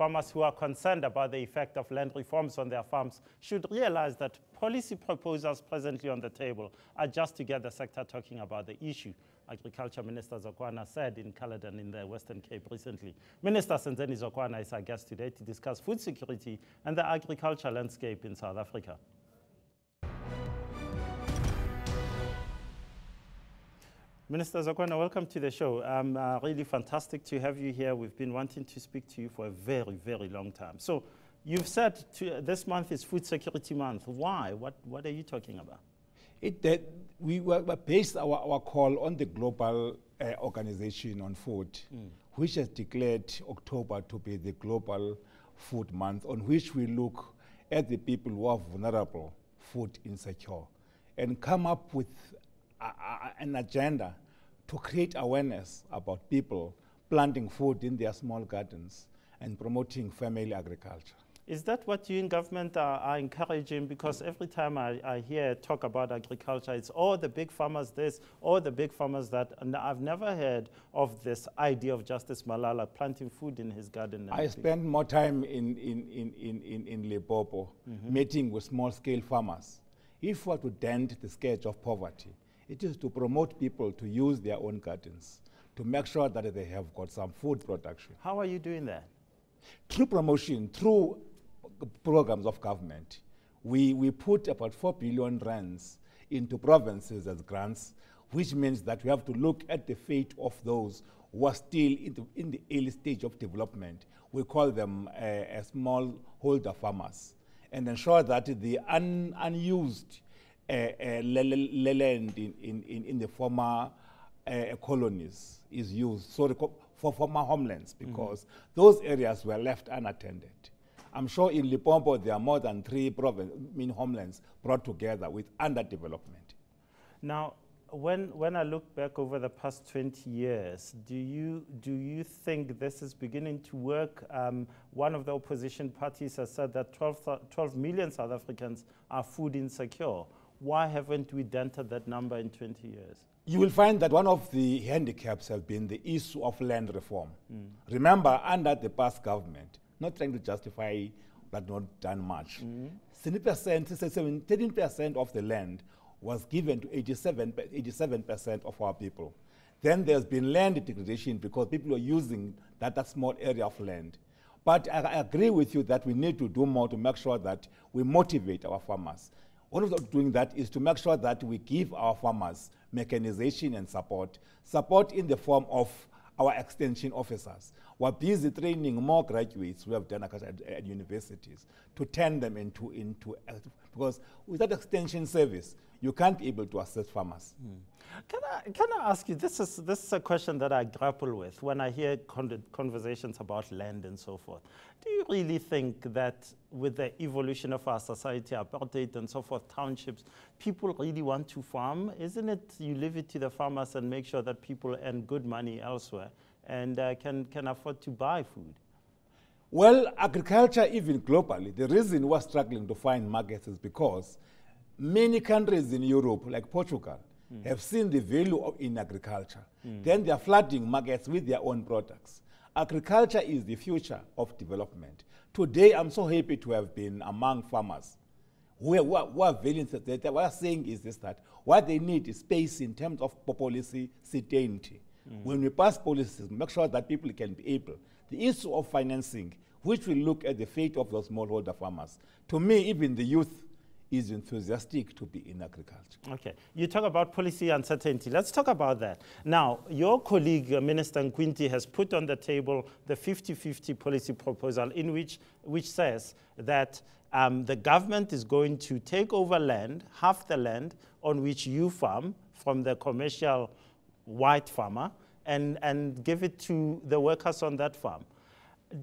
farmers who are concerned about the effect of land reforms on their farms should realize that policy proposals presently on the table are just to get the sector talking about the issue, Agriculture Minister Zokwana said in Caledon in the Western Cape recently. Minister Senzeni Zokwana is our guest today to discuss food security and the agriculture landscape in South Africa. Minister Zokwana, welcome to the show. Really fantastic to have you here. We've been wanting to speak to you for a very, very long time. So you've said this month is Food Security Month. Why? What are you talking about? We based our call on the Global Organization on Food, which has declared October to be the Global Food Month, on which we look at the people who are vulnerable, food insecure, and come up with an agenda to create awareness about people planting food in their small gardens and promoting family agriculture. Is that what you in government are encouraging? Because every time I hear talk about agriculture, it's all the big farmers this, all the big farmers that, and I've never heard of this idea of Justice Malala planting food in his garden. I spent more time in Limpopo, meeting with small-scale farmers. If we were to dent the scourge of poverty, it is to promote people to use their own gardens, to make sure that they have got some food production. How are you doing that? Through promotion, through programs of government. We put about 4 billion rands into provinces as grants, which means that we have to look at the fate of those who are still in the early stage of development. We call them smallholder farmers, and ensure that the unused land in the former colonies is used for former homelands, because those areas were left unattended. I'm sure in Limpopo there are more than 3 homelands brought together with underdevelopment. Now, when I look back over the past 20 years, do you think this is beginning to work? One of the opposition parties has said that 12 million South Africans are food insecure. Why haven't we dented that number in 20 years? You will find that one of the handicaps has been the issue of land reform. Remember, under the past government, not trying to justify that not done much, 13% of the land was given to 87% of our people. Then there's been land degradation because people are using that small area of land. But I agree with you that we need to do more to make sure that we motivate our farmers. One of doing that is to make sure that we give our farmers mechanization and support in the form of our extension officers. We're busy training more graduates who have done at universities to turn them into because without extension service, you can't be able to assist farmers. Can I ask you, this is a question that I grapple with when I hear conversations about land and so forth. Do you really think that with the evolution of our society, apartheid and so forth, townships, people really want to farm? Isn't it you leave it to the farmers and make sure that people earn good money elsewhere and can afford to buy food? Well, agriculture, even globally, the reason we're struggling to find markets is because many countries in Europe, like Portugal, have seen the value in agriculture. Then they are flooding markets with their own products. Agriculture is the future of development. Today, I'm so happy to have been among farmers who are very that what I'm saying is this, that what they need is space in terms of policy certainty. When we pass policies, make sure that people can be able. The issue of financing, which will look at the fate of those smallholder farmers. To me, even the youth is enthusiastic to be in agriculture. Okay. You talk about policy uncertainty. Let's talk about that. Now, your colleague, Minister Nkwinti, has put on the table the 50-50 policy proposal in which says that the government is going to take over land, half the land on which you farm from the commercial white farmer, and give it to the workers on that farm.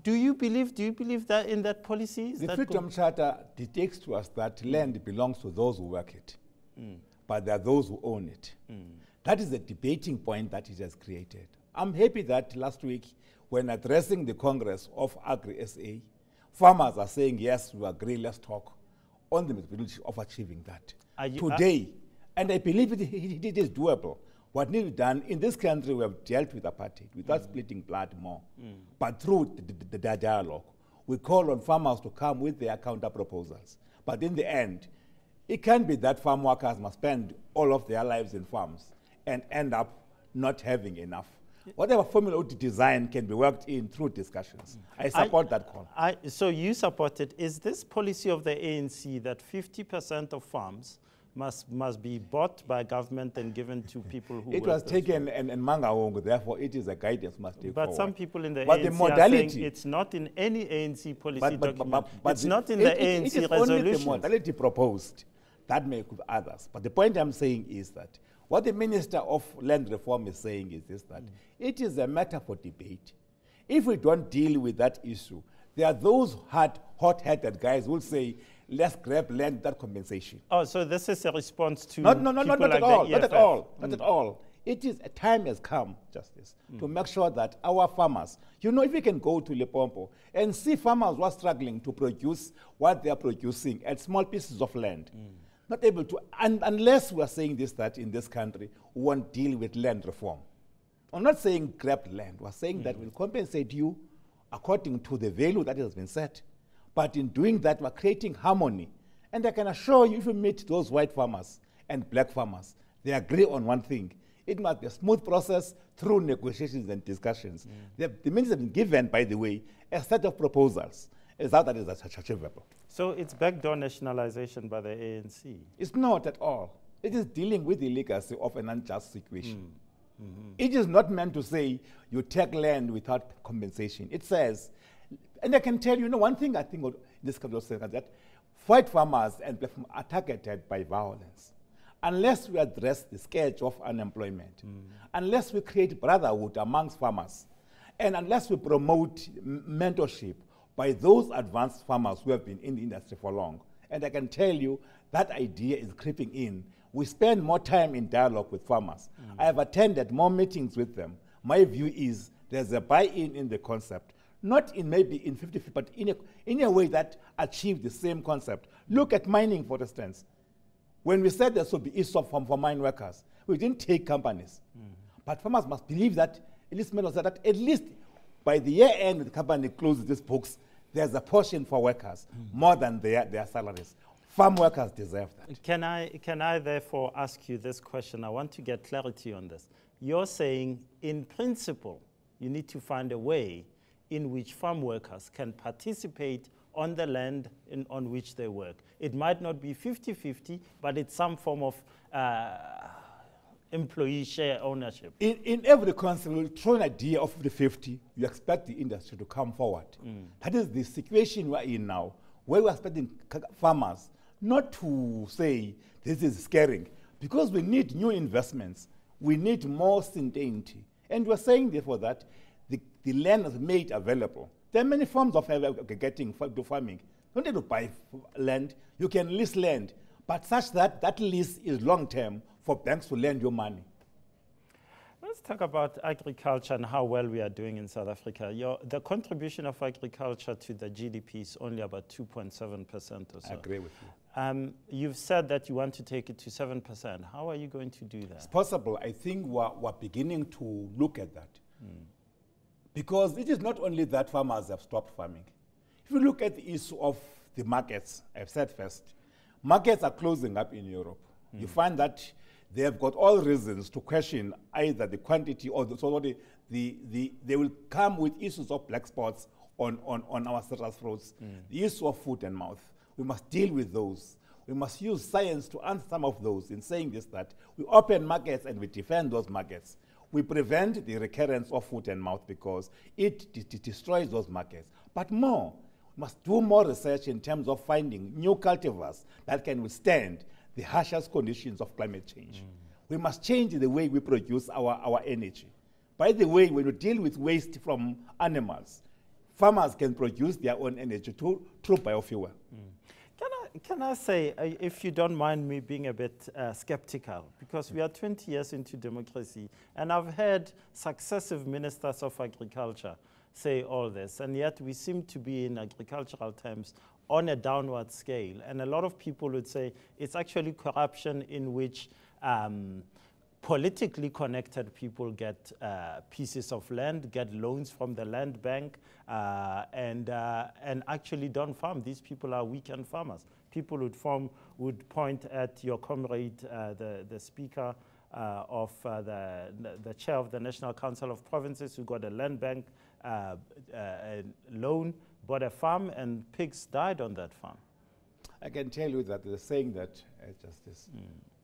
Do you believe that in that policy? The Freedom Charter dictates to us that land belongs to those who work it, but there are those who own it. That is the debating point that it has created. I'm happy that last week, when addressing the Congress of Agri-SA, farmers are saying, yes, we agree, let's talk on the possibility of achieving that today. And I believe it is doable. What needs to be done in this country, we have dealt with apartheid without splitting blood more, but through the dialogue. We call on farmers to come with their counter proposals. But in the end, it can't be that farm workers must spend all of their lives in farms and end up not having enough. Whatever formula to design can be worked in through discussions. I support that call. So you support it. Is this policy of the ANC that 50% of farms must be bought by government and given to people who it was taken in Mangaung, therefore it is a guidance must take But forward. Some people in the but ANC the modality, are saying it's not in any ANC policy document. It's not in the ANC it is resolution. Only the modality proposed that may with others. But the point I'm saying is that what the Minister of Land Reform is saying is this, that it is a matter for debate. If we don't deal with that issue, there are those hot-headed guys who will say, let's grab land without compensation. Oh, so this is a response to not people at like all, the not EFF. at all, not at all. It is a time has come, Justice, to make sure that our farmers, you know, if we can go to Lepompo and see farmers who are struggling to produce what they are producing at small pieces of land, not able to, and unless we are saying this, that in this country, we won't deal with land reform. I'm not saying grab land, we're saying that we'll compensate you according to the value that has been set. But in doing that, we're creating harmony. And I can assure you, if you meet those white farmers and black farmers, they agree on one thing. It must be a smooth process through negotiations and discussions. The minister has been given, by the way, a set of proposals. That is achievable. So it's backdoor nationalization by the ANC? It's not at all. It is dealing with the legacy of an unjust situation. It is not meant to say you take land without compensation. It says, and I can tell you, one thing I think in this country is that white farmers and black farmers are targeted by violence. Unless we address the scourge of unemployment, unless we create brotherhood amongst farmers, and unless we promote mentorship by those advanced farmers who have been in the industry for long. And I can tell you that idea is creeping in. We spend more time in dialogue with farmers. I have attended more meetings with them. My view is there's a buy-in in the concept, not in maybe in 50, but in a way that achieves the same concept. Look at mining, for instance. When we said there should be ESOP for mine workers, we didn't take companies. But farmers must believe that, at least that at least by the year end, when the company closes these books, there's a portion for workers, more than their salaries. Farm workers deserve that. Can I therefore ask you this question? I want to get clarity on this. You're saying, in principle, you need to find a way in which farm workers can participate on the land on which they work. It might not be 50-50, but it's some form of employee share ownership. In every concept, we throw an idea of the 50, you expect the industry to come forward. That is the situation we're in now, where we're expecting farmers not to say this is scaring, because we need new investments, we need more certainty. And we're saying therefore that the land is made available. There are many forms of getting to farming. You don't need to buy land, you can lease land, but such that that lease is long-term for banks to lend you money. Let's talk about agriculture and how well we are doing in South Africa. The contribution of agriculture to the GDP is only about 2.7% or so. I agree with you. You've said that you want to take it to 7%. How are you going to do that? It's possible. I think we're beginning to look at that. Because it is not only that farmers have stopped farming. If you look at the issue of the markets, I've said first, markets are closing up in Europe. You find that they have got all reasons to question either the quantity or they will come with issues of black spots on our citrus fruits, the issue of foot and mouth. We must deal with those. We must use science to answer some of those in saying this, that we open markets and we defend those markets. We prevent the recurrence of foot and mouth because it destroys those markets. But more, we must do more research in terms of finding new cultivars that can withstand the harshest conditions of climate change. We must change the way we produce our energy. By the way, when we deal with waste from animals, farmers can produce their own energy through biofuel. Can I say, if you don't mind me being a bit skeptical, because we are 20 years into democracy, and I've heard successive ministers of agriculture say all this, and yet we seem to be in agricultural terms on a downward scale. And a lot of people would say it's actually corruption in which politically connected people get pieces of land, get loans from the land bank, and actually don't farm. These people are weekend farmers. People would point at your comrade, the Speaker of the Chair of the National Council of Provinces, who got a land bank loan, bought a farm, and pigs died on that farm. I can tell you that they're saying that, Justice,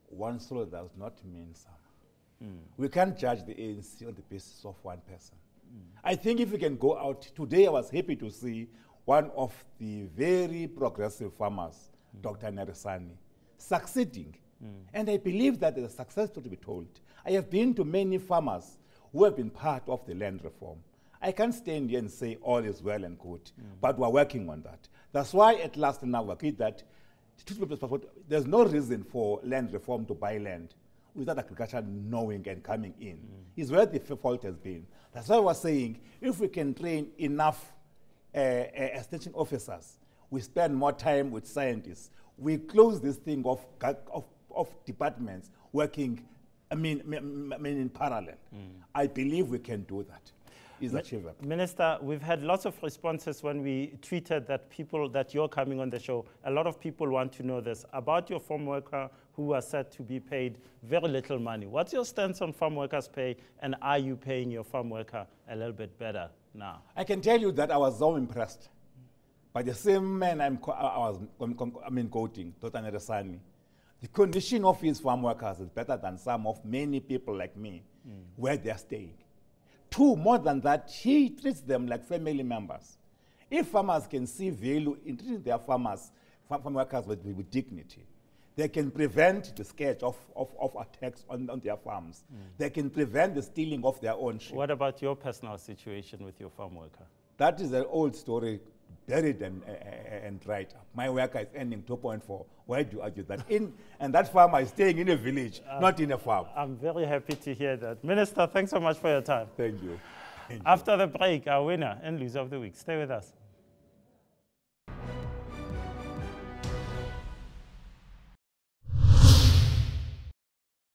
one soul does not mean some. We can't judge the ANC on the basis of one person. I think if we can go out, today I was happy to see one of the very progressive farmers, Dr. Neresani, succeeding. And I believe that there's a success story to be told. I have been to many farmers who have been part of the land reform. I can't stand here and say all is well and good, but we're working on that. That's why at last now we agreed that there's no reason for land reform to buy land without agriculture knowing and coming in. It's where the fault has been. That's why I was saying, if we can train enough extension officers, we spend more time with scientists, we close this thing of departments working, in parallel. I believe we can do that. Is achievable. Minister, we've had lots of responses when we tweeted that you're coming on the show. A lot of people want to know this about your farm worker who are said to be paid very little money. What's your stance on farm workers' pay, and are you paying your farm worker a little bit better now? I can tell you that I was so impressed by the same man I was quoting, Dr. Neresani. The condition of his farm workers is better than some of many people like me where they're staying. Two, more than that, he treats them like family members. If farmers can see value in treating their farm workers with dignity, they can prevent the scourge of attacks on their farms. They can prevent the stealing of their own sheep. What about your personal situation with your farm worker? That is an old story, buried and dried up. My worker is earning 2.4. Why do you argue that? And that farmer is staying in a village, not in a farm. I'm very happy to hear that. Minister, thanks so much for your time. Thank you. After the break, our winner and loser of the week. Stay with us.